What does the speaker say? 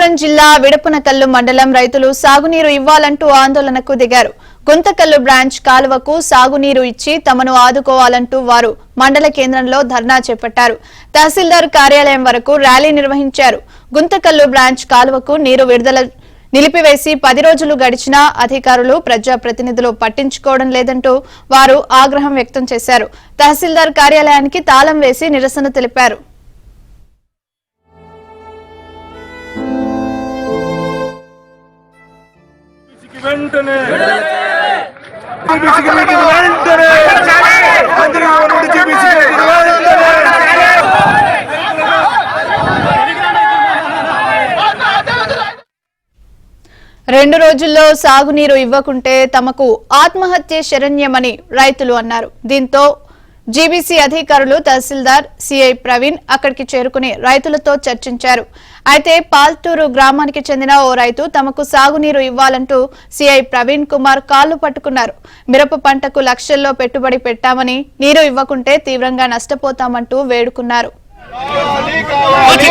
అనంతపురం జిల్లా విడపునకల్లు మండలం రైతులు సాగునీరు ఇవ్వాలంటూ ఆందోళనకు దిగారు. గుంతకల్లు బ్రాంచ్ కాలువకు సాగునీరు ఇచ్చి తమను ఆదుకోవాలంటూ వారు మండల కేంద్రంలో ధర్నా చేపట్టారు. తహసీల్దార్ కార్యాలయం వరకు ర్యాలీ నిర్వహించారు. గుంతకల్లు బ్రాంచ్ కాలువకు నీరు విడుదల నిలిపివేసి 10 రోజులు గడిచినా అధికారులు ప్రజాప్రతినిధులు పట్టించుకోవడం లేదంటూ వారు ఆగ్రహం వ్యక్తం చేశారు. తహసీల్దార్ కార్యాలయానికి తాళం వేసి నిరసన తెలిపారు. రెండు రోజుల్లో సాగునీరు ఇవ్వకుంటే తమకు ఆత్మహత్య శరణ్యమని రైతులు అన్నారు. దీంతో జీబీసీ అధికారులు తహసీల్దార్ సిఐ ప్రవీణ్ అక్కడికి చేరుకుని రైతులతో చర్చించారు. అయితే పాల్టూరు గ్రామానికి చెందిన ఓ రైతు తమకు సాగునీరు ఇవ్వాలంటూ సిఐ ప్రవీణ్ కుమార్ కాళ్లు పట్టుకున్నారు. మిరప పంటకు లక్షల్లో పెట్టుబడి పెట్టామని నీరు ఇవ్వకుంటే తీవ్రంగా నష్టపోతామంటూ వేడుకున్నారు. అది